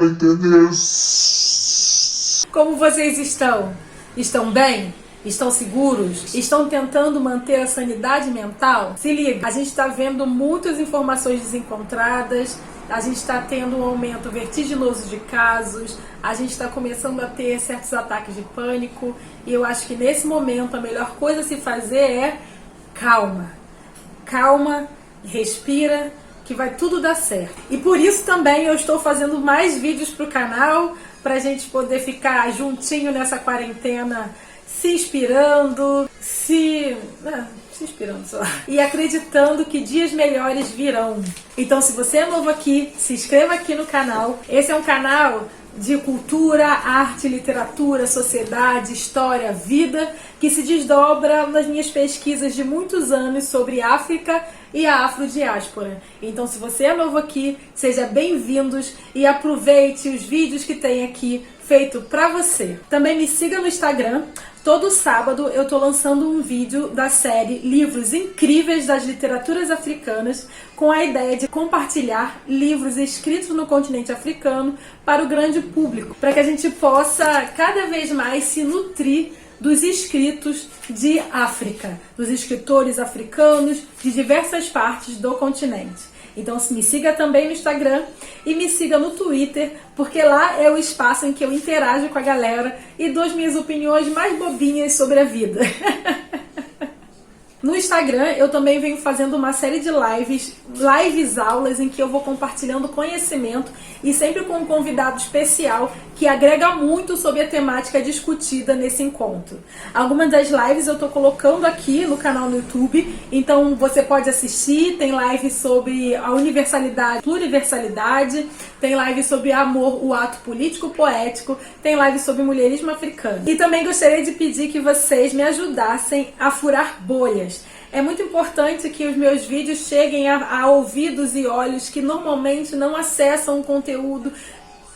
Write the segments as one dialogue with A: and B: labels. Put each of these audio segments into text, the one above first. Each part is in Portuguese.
A: para entender.
B: Como vocês estão? Estão bem? Estão seguros? Estão tentando manter a sanidade mental? Se liga, a gente está vendo muitas informações desencontradas, a gente está tendo um aumento vertiginoso de casos, a gente está começando a ter certos ataques de pânico, e eu acho que nesse momento a melhor coisa a se fazer é calma. Calma, respira, que vai tudo dar certo. E por isso também eu estou fazendo mais vídeos para o canal, para a gente poder ficar juntinho nessa quarentena, se inspirando, se inspirando só, e acreditando que dias melhores virão. Então, se você é novo aqui, se inscreva aqui no canal. Esse é um canal de cultura, arte, literatura, sociedade, história, vida, que se desdobra nas minhas pesquisas de muitos anos sobre África e a afrodiáspora. Então, se você é novo aqui, seja bem-vindos e aproveite os vídeos que tem aqui feito pra você. Também me siga no Instagram. Todo sábado eu tô lançando um vídeo da série Livros Incríveis das Literaturas Africanas, com a ideia de compartilhar livros escritos no continente africano para o grande público, para que a gente possa cada vez mais se nutrir dos escritos de África, dos escritores africanos de diversas partes do continente. Então me siga também no Instagram e me siga no Twitter, porque lá é o espaço em que eu interajo com a galera e dou as minhas opiniões mais bobinhas sobre a vida. No Instagram eu também venho fazendo uma série de lives aulas em que eu vou compartilhando conhecimento e sempre com um convidado especial que agrega muito sobre a temática discutida nesse encontro. Algumas das lives eu estou colocando aqui no canal no YouTube, então você pode assistir. Tem live sobre a universalidade, pluriversalidade, tem live sobre amor, o ato político-poético, tem live sobre mulherismo africano. E também gostaria de pedir que vocês me ajudassem a furar bolhas. É muito importante que os meus vídeos cheguem a ouvidos e olhos que normalmente não acessam um conteúdo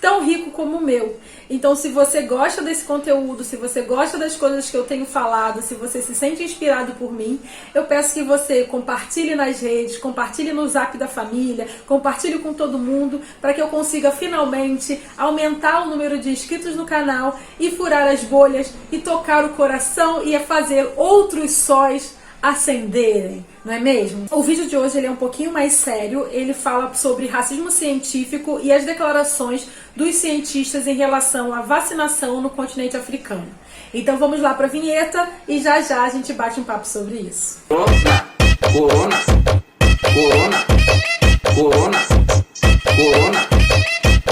B: tão rico como o meu. Então, se você gosta desse conteúdo, se você gosta das coisas que eu tenho falado, se você se sente inspirado por mim, eu peço que você compartilhe nas redes, compartilhe no Zap da família, compartilhe com todo mundo, para que eu consiga finalmente aumentar o número de inscritos no canal e furar as bolhas e tocar o coração e fazer outros sóis acenderem, não é mesmo? O vídeo de hoje ele é um pouquinho mais sério, ele fala sobre racismo científico e as declarações dos cientistas em relação à vacinação no continente africano. Então vamos lá para a vinheta e já já a gente bate um papo sobre isso.
C: Corona, corona, corona, corona,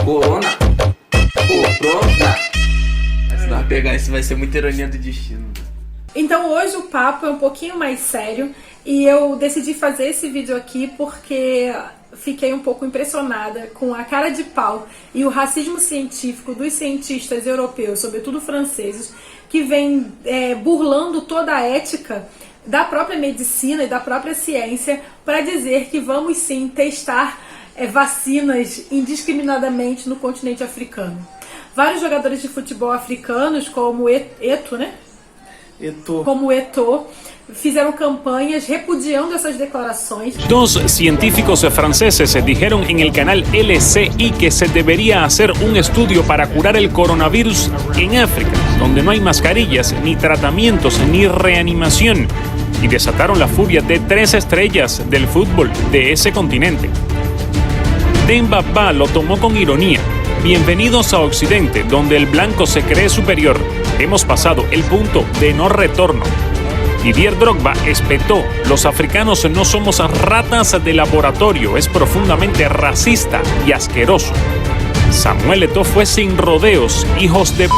C: corona, corona. Se nós pegar isso vai ser muita ironia do destino.
B: Então hoje o papo é um pouquinho mais sério e eu decidi fazer esse vídeo aqui porque fiquei um pouco impressionada com a cara de pau e o racismo científico dos cientistas europeus, sobretudo franceses, que vem burlando toda a ética da própria medicina e da própria ciência para dizer que vamos sim testar vacinas indiscriminadamente no continente africano. Vários jogadores de futebol africanos, como como Eto'o, fizeron campañas repudiando esas declaraciones.
D: Dos científicos franceses dijeron en el canal LCI que se debería hacer un estudio para curar el coronavirus en África, donde no hay mascarillas, ni tratamientos, ni reanimación, y desataron la furia de 3 estrellas del fútbol de ese continente. Demba Ba lo tomó con ironía. Bienvenidos a Occidente, donde el blanco se cree superior. Hemos pasado el punto de no retorno. Didier Drogba espetó: los africanos no somos ratas de laboratorio, es profundamente racista y asqueroso. Samuel Eto'o fue sin rodeos: hijos de p***.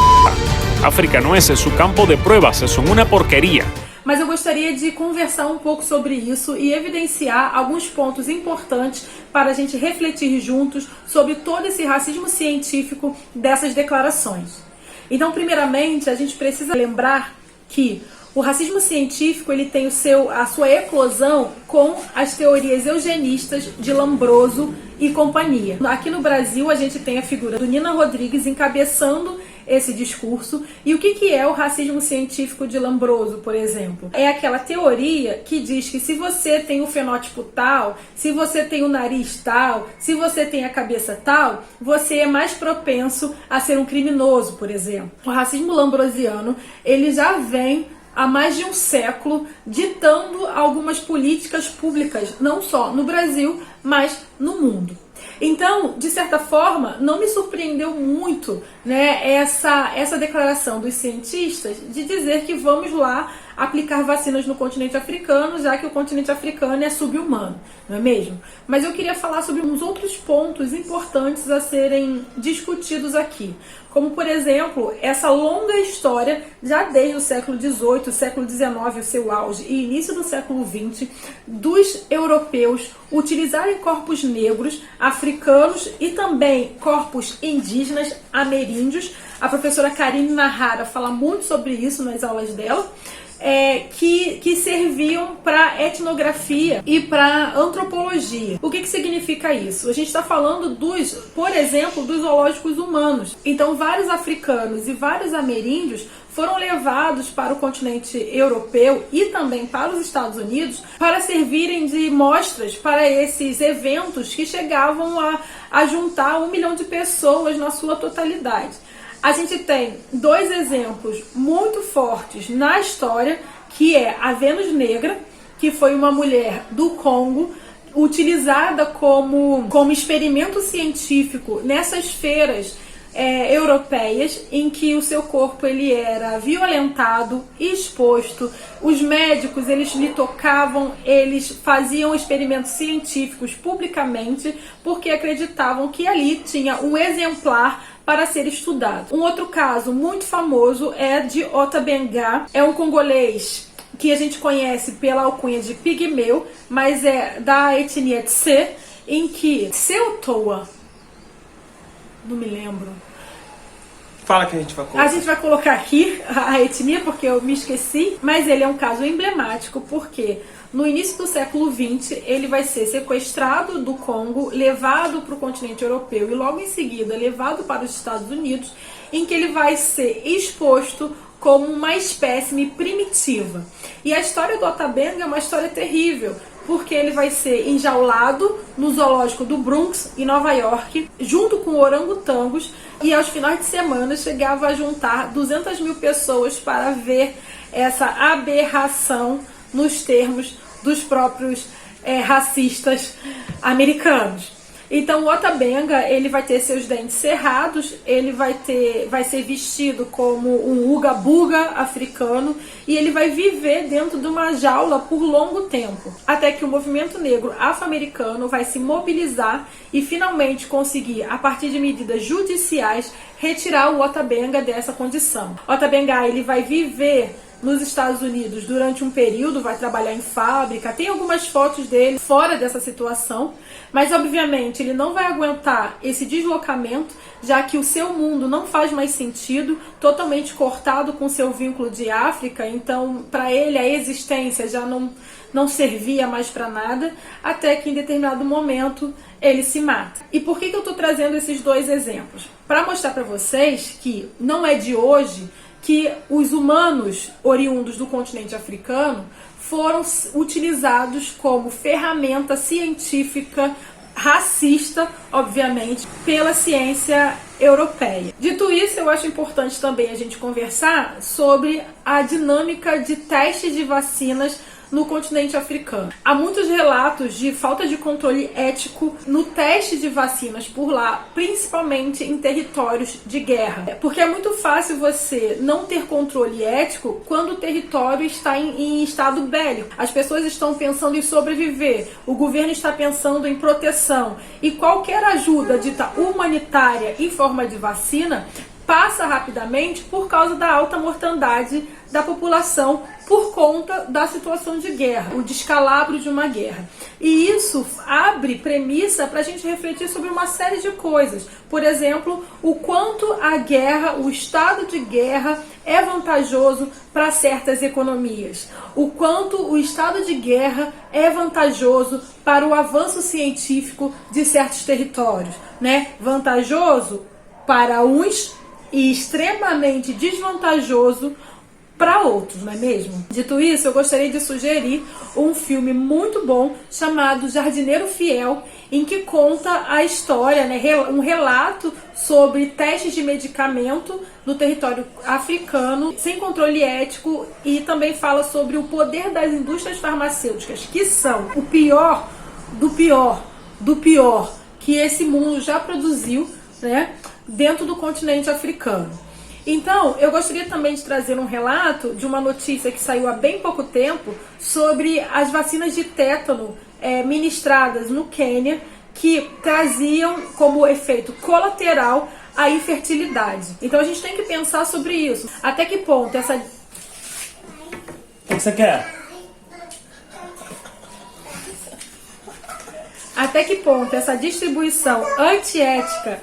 D: África no es su campo de pruebas, son una porquería.
B: Mas eu gostaria de conversar um pouco sobre isso e evidenciar alguns pontos importantes para a gente refletir juntos sobre todo esse racismo científico dessas declarações. Então, primeiramente, a gente precisa lembrar que o racismo científico ele tem a sua eclosão com as teorias eugenistas de Lombroso e companhia. Aqui no Brasil, a gente tem a figura do Nina Rodrigues encabeçando esse discurso. E o que é o racismo científico de Lombroso, por exemplo? É aquela teoria que diz que se você tem o fenótipo tal, se você tem o nariz tal, se você tem a cabeça tal, você é mais propenso a ser um criminoso, por exemplo. O racismo lambrosiano, ele já vem há mais de um século ditando algumas políticas públicas, não só no Brasil, mas no mundo. Então, de certa forma, não me surpreendeu muito, né, essa declaração dos cientistas de dizer que vamos lá aplicar vacinas no continente africano, já que o continente africano é sub-humano, não é mesmo? Mas eu queria falar sobre uns outros pontos importantes a serem discutidos aqui, como, por exemplo, essa longa história, já desde o século XVIII, século XIX, o seu auge, e início do século XX, dos europeus utilizarem corpos negros, africanos e também corpos indígenas, ameríndios. A professora Karine Nahara fala muito sobre isso nas aulas dela. Que serviam para etnografia e para antropologia. O que significa isso? A gente está falando por exemplo, dos zoológicos humanos. Então, vários africanos e vários ameríndios foram levados para o continente europeu e também para os Estados Unidos para servirem de mostras para esses eventos que chegavam a juntar 1 milhão de pessoas na sua totalidade. A gente tem 2 exemplos muito fortes na história, que é a Vênus Negra, que foi uma mulher do Congo, utilizada como experimento científico nessas feiras europeias, em que o seu corpo ele era violentado, exposto, os médicos eles lhe tocavam, eles faziam experimentos científicos publicamente, porque acreditavam que ali tinha um exemplar para ser estudado. Um outro caso muito famoso é de Ota Benga, é um congolês que a gente conhece pela alcunha de pigmeu, mas é da etnia Tse, em que Tse-Otoa, não me lembro.
A: Fala que a gente vai colocar.
B: A gente vai colocar aqui a etnia porque eu me esqueci, mas ele é um caso emblemático porque no início do século XX ele vai ser sequestrado do Congo, levado para o continente europeu e logo em seguida levado para os Estados Unidos, em que ele vai ser exposto como uma espécime primitiva. E a história do Ota Benga é uma história terrível, porque ele vai ser enjaulado no zoológico do Bronx, em Nova York, junto com orangotangos, e aos finais de semana chegava a juntar 200 mil pessoas para ver essa aberração nos termos dos próprios racistas americanos. Então o Ota Benga, ele vai ter seus dentes cerrados, ele vai ser vestido como um uga-buga africano e ele vai viver dentro de uma jaula por longo tempo, até que o movimento negro afro-americano vai se mobilizar e finalmente conseguir, a partir de medidas judiciais, retirar o Ota Benga dessa condição. Ota Benga, ele vai viver nos Estados Unidos durante um período, vai trabalhar em fábrica, tem algumas fotos dele fora dessa situação, mas obviamente ele não vai aguentar esse deslocamento, já que o seu mundo não faz mais sentido, totalmente cortado com seu vínculo de África, então para ele a existência já não servia mais para nada, até que em determinado momento ele se mata. E por que eu estou trazendo esses 2 exemplos? Para mostrar para vocês que não é de hoje que os humanos oriundos do continente africano foram utilizados como ferramenta científica racista, obviamente, pela ciência europeia. Dito isso, eu acho importante também a gente conversar sobre a dinâmica de testes de vacinas no continente africano. Há muitos relatos de falta de controle ético no teste de vacinas por lá, principalmente em territórios de guerra. Porque é muito fácil você não ter controle ético quando o território está em estado bélico. As pessoas estão pensando em sobreviver, o governo está pensando em proteção, e qualquer ajuda dita humanitária em forma de vacina passa rapidamente por causa da alta mortandade da população por conta da situação de guerra, o descalabro de uma guerra. E isso abre premissa para a gente refletir sobre uma série de coisas. Por exemplo, o quanto a guerra, o estado de guerra é vantajoso para certas economias. O quanto o estado de guerra é vantajoso para o avanço científico de certos territórios, né? Vantajoso para uns, e extremamente desvantajoso para outros, não é mesmo? Dito isso, eu gostaria de sugerir um filme muito bom chamado Jardineiro Fiel, em que conta a história, né, um relato sobre testes de medicamento no território africano, sem controle ético, e também fala sobre o poder das indústrias farmacêuticas, que são o pior do pior do pior que esse mundo já produziu, né, dentro do continente africano. Então, eu gostaria também de trazer um relato de uma notícia que saiu há bem pouco tempo sobre as vacinas de tétano ministradas no Quênia, que traziam como efeito colateral a infertilidade. Então a gente tem que pensar sobre isso. Até que ponto essa...
A: O que você quer?
B: Até que ponto essa distribuição antiética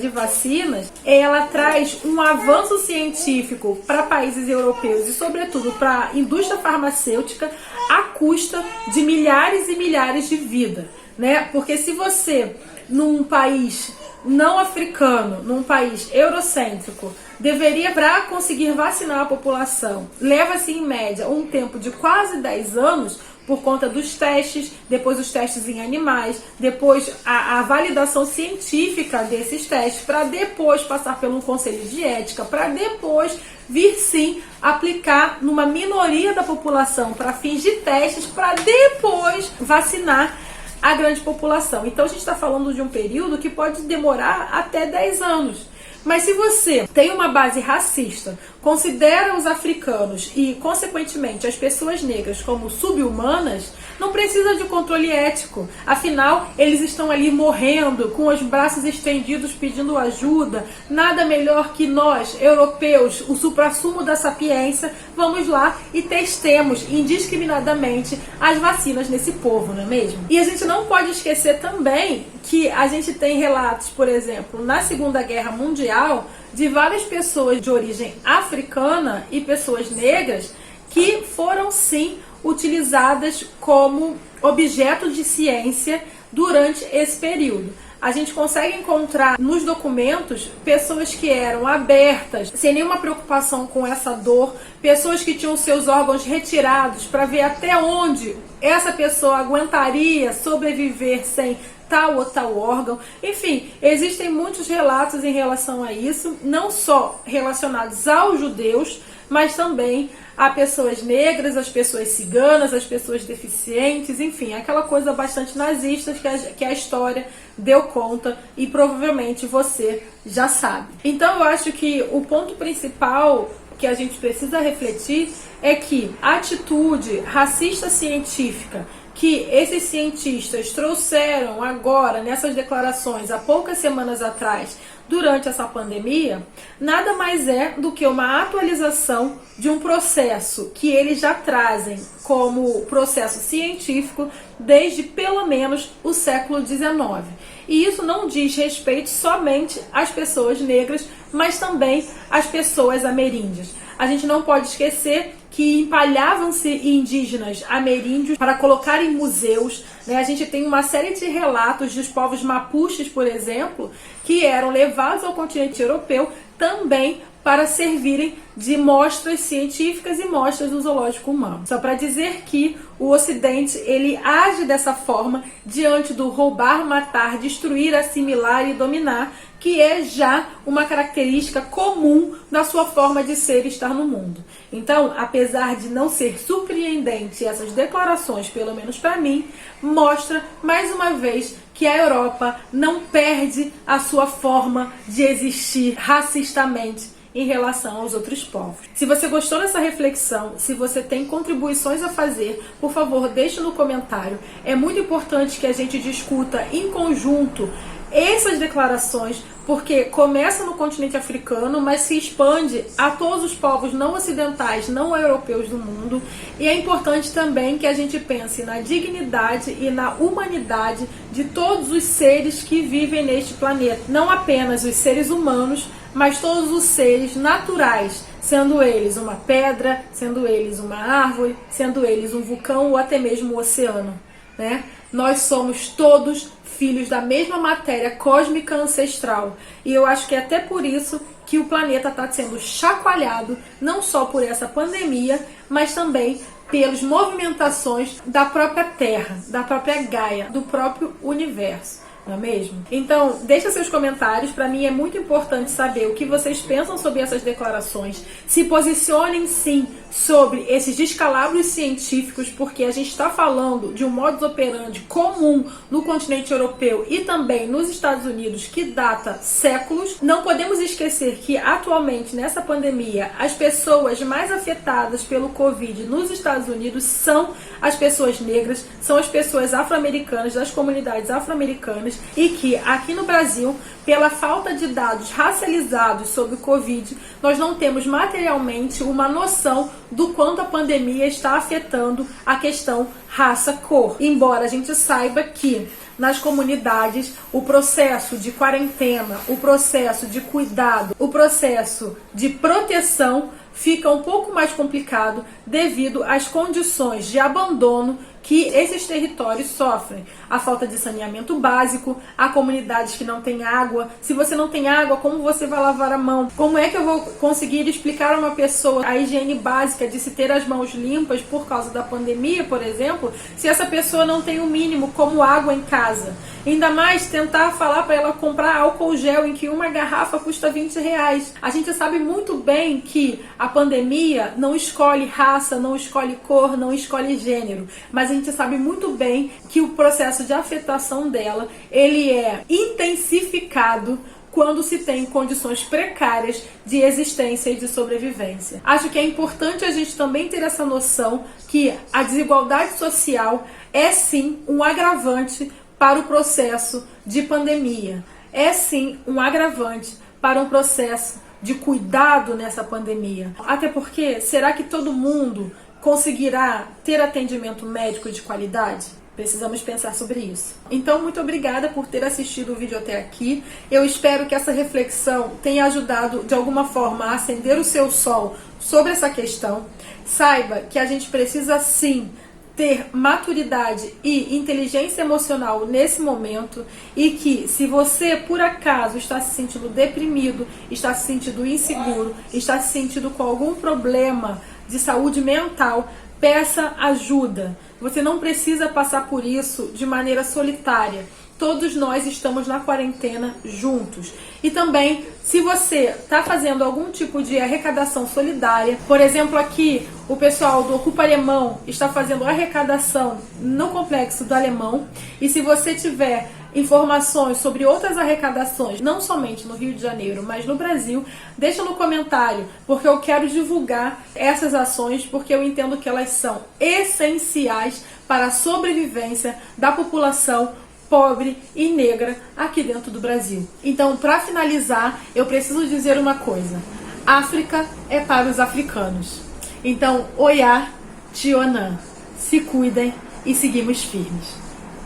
B: de vacinas, ela traz um avanço científico para países europeus e, sobretudo, para a indústria farmacêutica à custa de milhares e milhares de vidas, né? Porque se você, num país não africano, num país eurocêntrico, deveria, para conseguir vacinar a população, leva-se em média um tempo de quase 10 anos, por conta dos testes, depois os testes em animais, depois a validação científica desses testes, para depois passar por um conselho de ética, para depois vir sim aplicar numa minoria da população para fins de testes, para depois vacinar a grande população. Então a gente está falando de um período que pode demorar até 10 anos. Mas se você tem uma base racista, considera os africanos e, consequentemente, as pessoas negras como sub-humanas, não precisa de controle ético. Afinal, eles estão ali morrendo, com os braços estendidos pedindo ajuda. Nada melhor que nós, europeus, o suprassumo da sapiência, vamos lá e testemos indiscriminadamente as vacinas nesse povo, não é mesmo? E a gente não pode esquecer também que a gente tem relatos, por exemplo, na Segunda Guerra Mundial, de várias pessoas de origem africana e pessoas negras que foram sim utilizadas como objeto de ciência durante esse período. A gente consegue encontrar nos documentos pessoas que eram abertas, sem nenhuma preocupação com essa dor, pessoas que tinham seus órgãos retirados para ver até onde essa pessoa aguentaria sobreviver sem tal ou tal órgão. Enfim, existem muitos relatos em relação a isso, não só relacionados aos judeus, mas também a pessoas negras, as pessoas ciganas, as pessoas deficientes, enfim, aquela coisa bastante nazista que a história deu conta e provavelmente você já sabe. Então eu acho que o ponto principal que a gente precisa refletir é que a atitude racista científica que esses cientistas trouxeram agora nessas declarações há poucas semanas atrás, durante essa pandemia, nada mais é do que uma atualização de um processo que eles já trazem como processo científico desde pelo menos o século XIX. E isso não diz respeito somente às pessoas negras, mas também às pessoas ameríndias. A gente não pode esquecer que empalhavam-se indígenas ameríndios para colocar em museus, né? A gente tem uma série de relatos dos povos mapuches, por exemplo, que eram levados ao continente europeu também para servirem de mostras científicas e mostras do zoológico humano. Só para dizer que o Ocidente ele age dessa forma diante do roubar, matar, destruir, assimilar e dominar, que é já uma característica comum da sua forma de ser e estar no mundo. Então, apesar de não ser surpreendente essas declarações, pelo menos para mim, mostra mais uma vez que a Europa não perde a sua forma de existir racistamente em relação aos outros povos. Se você gostou dessa reflexão, se você tem contribuições a fazer, por favor, deixe no comentário. É muito importante que a gente discuta em conjunto essas declarações, porque começa no continente africano, mas se expande a todos os povos não ocidentais, não europeus do mundo. E é importante também que a gente pense na dignidade e na humanidade de todos os seres que vivem neste planeta. Não apenas os seres humanos, mas todos os seres naturais, sendo eles uma pedra, sendo eles uma árvore, sendo eles um vulcão ou até mesmo um oceano. né? Nós somos todos filhos da mesma matéria cósmica ancestral. E eu acho que é até por isso que o planeta está sendo chacoalhado, não só por essa pandemia, mas também pelas movimentações da própria Terra, da própria Gaia, do próprio universo. Não é mesmo? Então, deixa seus comentários. Para mim é muito importante saber o que vocês pensam sobre essas declarações. Se posicionem sim sobre esses descalabros científicos, porque a gente está falando de um modus operandi comum no continente europeu e também nos Estados Unidos, que data séculos. Não podemos esquecer que atualmente nessa pandemia as pessoas mais afetadas pelo Covid nos Estados Unidos são as pessoas negras, são as pessoas afro-americanas, das comunidades afro-americanas, e que aqui no Brasil, pela falta de dados racializados sobre o Covid, nós não temos materialmente uma noção do quanto a pandemia está afetando a questão raça-cor. Embora a gente saiba que nas comunidades o processo de quarentena, o processo de cuidado, o processo de proteção fica um pouco mais complicado devido às condições de abandono que esses territórios sofrem. A falta de saneamento básico, há comunidades que não têm água. Se você não tem água, como você vai lavar a mão? Como é que eu vou conseguir explicar a uma pessoa a higiene básica de se ter as mãos limpas por causa da pandemia, por exemplo, se essa pessoa não tem o mínimo como água em casa? Ainda mais tentar falar para ela comprar álcool gel em que uma garrafa custa R$20. A gente sabe muito bem que a pandemia não escolhe raça, não escolhe cor, não escolhe gênero, mas a gente sabe muito bem que o processo de afetação dela, ele é intensificado quando se tem condições precárias de existência e de sobrevivência. Acho que é importante a gente também ter essa noção que a desigualdade social é sim um agravante para o processo de pandemia. É sim um agravante para um processo de cuidado nessa pandemia. Até porque, será que todo mundo conseguirá ter atendimento médico de qualidade? Precisamos pensar sobre isso. Então, muito obrigada por ter assistido o vídeo até aqui. Eu espero que essa reflexão tenha ajudado de alguma forma a acender o seu sol sobre essa questão. Saiba que a gente precisa sim ter maturidade e inteligência emocional nesse momento, e que se você por acaso está se sentindo deprimido, está se sentindo inseguro, está se sentindo com algum problema de saúde mental, peça ajuda. Você não precisa passar por isso de maneira solitária. Todos nós estamos na quarentena juntos. E também, se você está fazendo algum tipo de arrecadação solidária, por exemplo, aqui o pessoal do Ocupa Alemão está fazendo arrecadação no Complexo do Alemão, e se você tiver informações sobre outras arrecadações, não somente no Rio de Janeiro, mas no Brasil, deixa no comentário, porque eu quero divulgar essas ações, porque eu entendo que elas são essenciais para a sobrevivência da população pobre e negra aqui dentro do Brasil. Então, para finalizar, eu preciso dizer uma coisa: África é para os africanos. Então, Oiá, Tionã, se cuidem e seguimos firmes.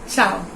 B: Tchau!